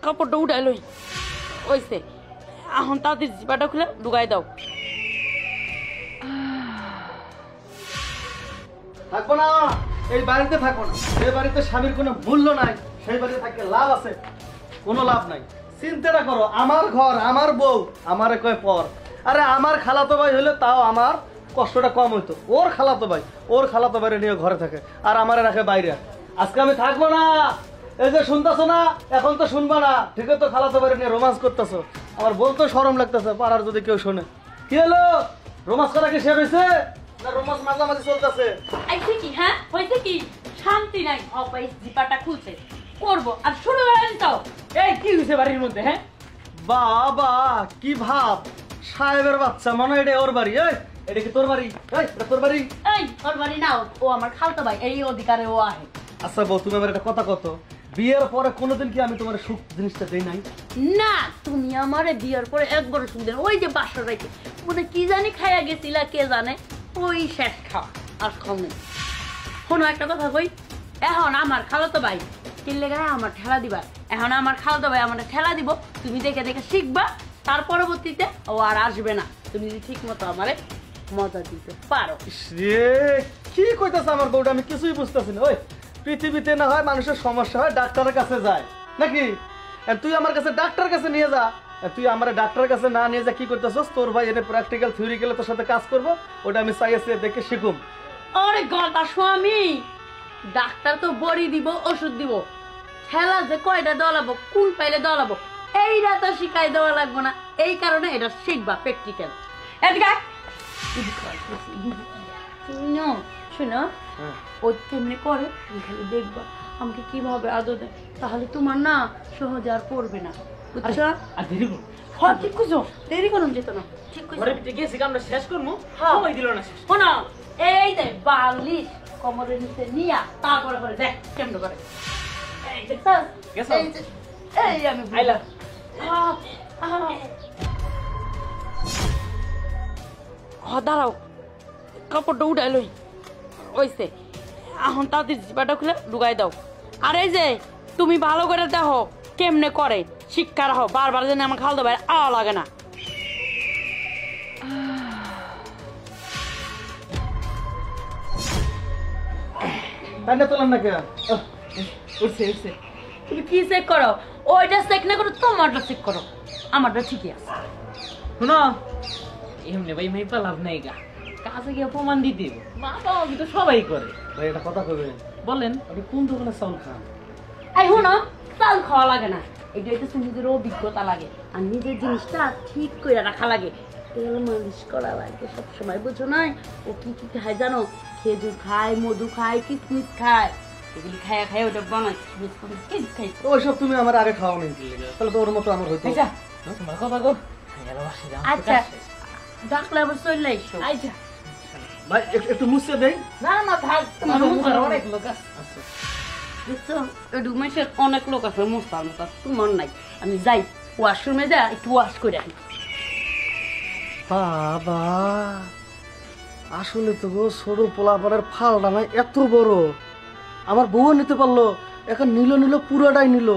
কাপড়টা উঠাই লই ওইসে এখন তাদের জিপাটা খুলে ঢুকাই দাও। থাকবো না, এই বাড়িতে থাকবো না। যে বাড়িতে স্বামীর কোনো মূল্য নাই সেই বাড়িতে থাকতে লাভ আছে? কোনো লাভ নাই। চিন্তাটা করো, আমার ঘর, আমার বউ, আমারে কয় পর। আরে আমার খালাতো ভাই হলে তাও আমার কষ্টটা কম হইতো। ওর খালাতো ভাই, ওর খালাতো ভাইরে নিয়ে ঘরে থাকে আর আমারে রাখে বাইরে। আজকে আমি থাকবো না। এই যে শুনতেছো না, এখন তো শুনবা না। ঠিক আছে, তো খালাতো ভাইরে নিয়ে রোমান্স করতেছো। আমার বলতে শরম লাগতেছে, পাড়ার যদি কেউ শোনে। কি হলো, রোমান্স করা কি শেষ হয়েছে না রোমান্স মাঝামাঝি চলতেছে? আইছে কি? হ্যাঁ হয়েছে কি? শান্তি নাই। অপাই জিপাটা খুলছে করবো আর শুরু করে দিতাও। এই কি হয়েছে বাড়ির মধ্যে? হ্যাঁ বাবা কি ভাব, সাহেবের বাচ্চা মনে হয় এটা ওর বাড়ি। এটা কি তোর বাড়ি? এটা তোর বাড়ি? এই ওর বাড়ি না, ও আমার খালতো ভাই, এই অধিকারে ও আহে। আচ্ছা বউ, তুমি আমার একটা কথা কত, বিয়ের পরে কোনোদিন কি আমি তোমার সুখ জিনিসটা দেই নাই? না, তুমি আমারে বিয়ের পরে একবার সুখ দেন। ওই যে বাসর রাইতে মানে কি জানি খাইয়া গেছিলা, কে জানে, ওই শেষ খাওয়া আর খাও নেই। শোনো একটা কথা কই, এখন আমার খালাতো ভাই কিনলে গায়ে আমার ঠেলা দিবা। এখন আমার খালাতো ভাই আমার ঠেলা দিব, তুমি দেখে দেখে শিখবা। তার পরবর্তীতে ও আর আসবে না, তুমি যদি ঠিক মতো আমারে মজা দিতে পারো। রে কি কইতাছ আমার বউটা, আমি কিছুই বুঝতেছি না। ওই পৃথিবীতে না হয় মানুষের সমস্যা হয় ডাক্তারের কাছে যায় নাকি? তুই আমার কাছে ডাক্তার কাছে নিয়ে যা। তুই আমার ডাক্তারের কাছে না নিয়ে যা কি করতেছস? তোর ভাই এনে প্র্যাকটিক্যাল থিওরি গেলে তোর সাথে কাজ করবো, ওটা আমি চাইছি দেখে শিখুম। আরে গলদা স্বামী, ডাক্তার তো বড়ি দিব, ওষুধ দিব, ঠেলা যে কয়টা দলাবো, কোন পাইলে দলাবো, এইটা তো শিখাই দেওয়া লাগবে না। এই কারণে এটা শিখবা প্র্যাকটিক্যাল। এদিকে শুনো শুনো, ও কেমনি করে তুমি খালি দেখবা, আমাকে কিভাবে আদর দেয়, তাহলে তোমার না সহজে আর পড়বে না, বুঝছো? আর দেরি করো। হ্যাঁ ঠিক করছো, দেরি করুন যেত না। ঠিক ঘরে করছো, গেছি আমরা শেষ করবো, হ্যাঁ। সময় দিল না শেষ। শোনো, এই দেখ বালিশ কোমরের নিচে নিয়া তারপরে করে দেখ কেমন করে। এই দেখছস? গেছো? এই যে, এই আমি আইলা। দাঁড়াও, কাপড়টা উঠাই লই ওইসে এখন তাদের জিপাটা খুলে ঢুকাই দাও। আর এই যে তুমি ভালো করে দেখো কেমনে করে, শিক্ষা রাখো, বারবার যেন আমার খালতো ভাই আওয়া লাগে না। তাই না তোলাম না কে? উঠছে উঠছে। তুমি কি চেক করো? ওইটা চেক না করো, তোমারটা চেক করো। আমারটা ঠিকই আছে। শোনো, এমনি ভাই মাইপা লাভ নাই গা, কাছে গিয়ে প্রমাণ দিতে মা বাবা কিন্তু সবাই করে। ভাই এটা কথা কবে বলেন আপনি কোন দোকানে চাউল খান? এই শোনো, চাল খাওয়া লাগে না, এটা হচ্ছে নিজের অভিজ্ঞতা লাগে আর নিজের জিনিসটা ঠিক করে রাখা লাগে। তেল মালিশ করা লাগে সবসময়, বুঝো না? ও কি কি খায় জানো? খেজুর খায়, মধু খায়, কিশমিশ খায়, এগুলি খায়া খায় ওটা বানায়। ওইসব তুমি আমার আগে খাওয়া নেই, তাহলে তো ওর মতো আমার হইতো। আচ্ছা তোমার কথা গো, ভালোবাসি দাও। আচ্ছা ডাকলে আবার চলে আইসো। আচ্ছা ভাই একটু মুছে দেই। না না থাক, তোমার মুখের অনেক লোক আছে। দেখছো একটু মেশের অনেক লোক আছে মোস্তার মতো, তোমার নাই। আমি যাই ওয়াশরুমে যা একটু ওয়াশ করে আনি। বাবা আসলে তো গো ছোট পোলাপানের ফালটা নাই এত বড়, আমার বউ নিতে পারলো, এখন নিল পুরাটাই নিল।